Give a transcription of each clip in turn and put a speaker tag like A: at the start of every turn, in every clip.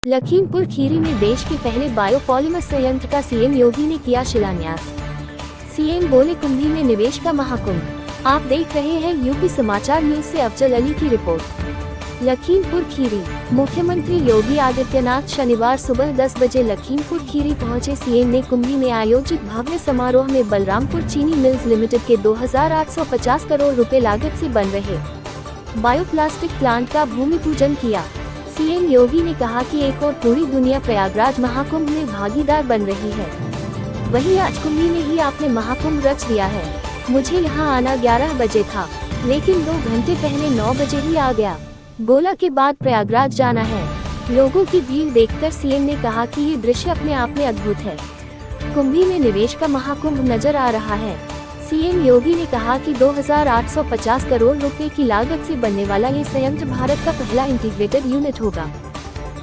A: लखीमपुर खीरी में देश के पहले बायोपॉलिमर संयंत्र का सीएम योगी ने किया शिलान्यास। सीएम बोले कुंभी में निवेश का महाकुंभ। आप देख रहे हैं यूपी समाचार न्यूज से अफजल अली की रिपोर्ट। लखीमपुर खीरी। मुख्यमंत्री योगी आदित्यनाथ शनिवार सुबह 10 बजे लखीमपुर खीरी पहुंचे। सीएम ने कुंभी में आयोजित भव्य समारोह में बलरामपुर चीनी मिल्स लिमिटेड के 2850 करोड़ रुपए लागत से बन रहे बायोप्लास्टिक प्लांट का भूमि पूजन किया। सीएम योगी ने कहा कि एक और पूरी दुनिया प्रयागराज महाकुंभ में भागीदार बन रही है। वहीं आज कुंभी में ही आपने महाकुंभ रच दिया है। मुझे यहाँ आना 11 बजे था, लेकिन 2 घंटे पहले 9 बजे ही आ गया। गोला के बाद प्रयागराज जाना है। लोगों की भीड़ देखकर सीएम ने कहा कि ये दृश्य अपने आप में अद्भुत है। कुंभी में निवेश का महाकुंभ नजर आ रहा है। सीएम योगी ने कहा कि 2850 करोड़ रुपए की लागत से बनने वाला ये संयंत्र भारत का पहला इंटीग्रेटेड यूनिट होगा।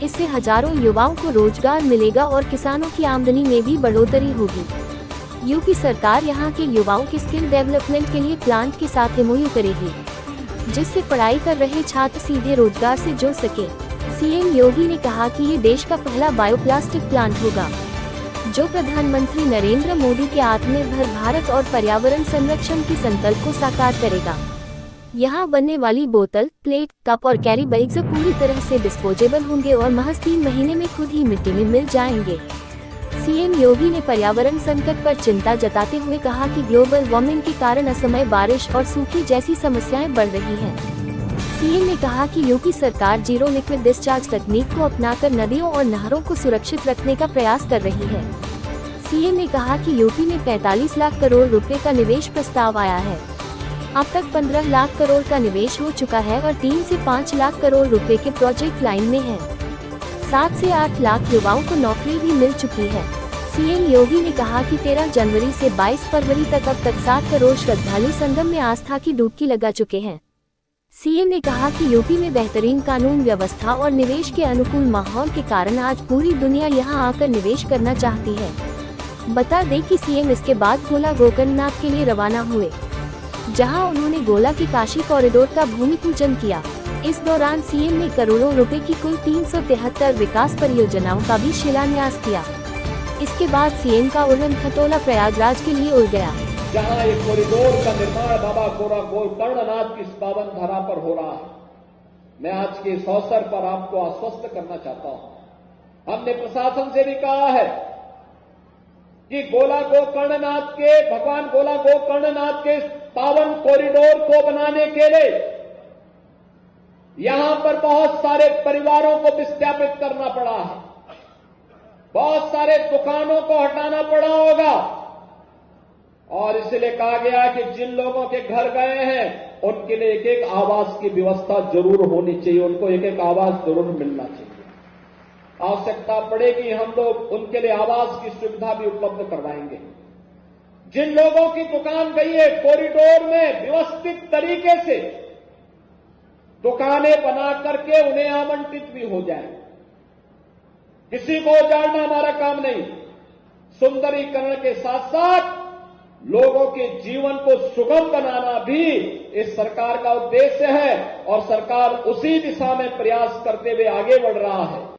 A: इससे हजारों युवाओं को रोजगार मिलेगा और किसानों की आमदनी में भी बढ़ोतरी होगी। यूपी सरकार यहां के युवाओं के स्किल डेवलपमेंट के लिए प्लांट के साथ एमओयू करेगी, जिससे पढ़ाई कर रहे छात्र सीधे रोजगार से जुड़ सके। सीएम योगी ने कहा कि ये देश का पहला बायोप्लास्टिक प्लांट होगा, जो प्रधानमंत्री नरेंद्र मोदी के आत्मनिर्भर भारत और पर्यावरण संरक्षण के संकल्प को साकार करेगा। यहाँ बनने वाली बोतल, प्लेट, कप और कैरी बैग्स पूरी तरह से डिस्पोजेबल होंगे और महज 3 महीने में खुद ही मिट्टी में मिल जाएंगे। सीएम योगी ने पर्यावरण संकट पर चिंता जताते हुए कहा कि ग्लोबल वार्मिंग के कारण असमय बारिश और सूखे जैसी समस्याएं बढ़ रही हैं। सीएम ने कहा कि यूपी सरकार जीरो लिक्विड डिस्चार्ज तकनीक को अपनाकर नदियों और नहरों को सुरक्षित रखने का प्रयास कर रही है। सीएम ने कहा कि यूपी में 45 लाख करोड़ रुपए का निवेश प्रस्ताव आया है। अब तक 15 लाख करोड़ का निवेश हो चुका है और 3 से 5 लाख करोड़ रुपए के प्रोजेक्ट लाइन में हैं। 7 से 8 लाख युवाओं को नौकरी भी मिल चुकी है। सीएम योगी ने कहा कि 13 जनवरी से 22 फरवरी तक अब तक 7 करोड़ श्रद्धालु संगम में आस्था की डुबकी लगा चुके हैं। सीएम ने कहा कि यूपी में बेहतरीन कानून व्यवस्था और निवेश के अनुकूल माहौल के कारण आज पूरी दुनिया यहां आकर निवेश करना चाहती है। बता दें कि सीएम इसके बाद गोला गोकर्णनाथ के लिए रवाना हुए, जहां उन्होंने गोला की काशी कॉरिडोर का भूमि पूजन किया। इस दौरान सीएम ने करोड़ों रुपए की कुल 373 विकास परियोजनाओं का भी शिलान्यास किया। इसके बाद सीएम का उड़न खटोला प्रयागराज के लिए उड़ गया,
B: जहां एक कॉरिडोर का निर्माण बाबा गोकर्णनाथ की इस पावन धरा पर हो रहा है। मैं आज के इस अवसर पर आपको आश्वस्त करना चाहता हूं। हमने प्रशासन से भी कहा है कि भगवान गोला गोकर्णनाथ के पावन कॉरिडोर को बनाने के लिए यहां पर बहुत सारे परिवारों को विस्थापित करना पड़ा है, बहुत सारे दुकानों को हटाना पड़ा होगा, और इसलिए कहा गया कि जिन लोगों के घर गए हैं उनके लिए एक एक आवास की व्यवस्था जरूर होनी चाहिए, उनको एक एक आवास जरूर मिलना चाहिए। आवश्यकता पड़ेगी हम लोग उनके लिए आवास की सुविधा भी उपलब्ध करवाएंगे। जिन लोगों की दुकान गई है, कॉरिडोर में व्यवस्थित तरीके से दुकानें बना करके उन्हें आवंटित भी हो जाए। किसी को उजाड़ना हमारा काम नहीं। सुंदरीकरण के साथ साथ लोगों के जीवन को सुगम बनाना भी इस सरकार का उद्देश्य है और सरकार उसी दिशा में प्रयास करते हुए आगे बढ़ रहा है।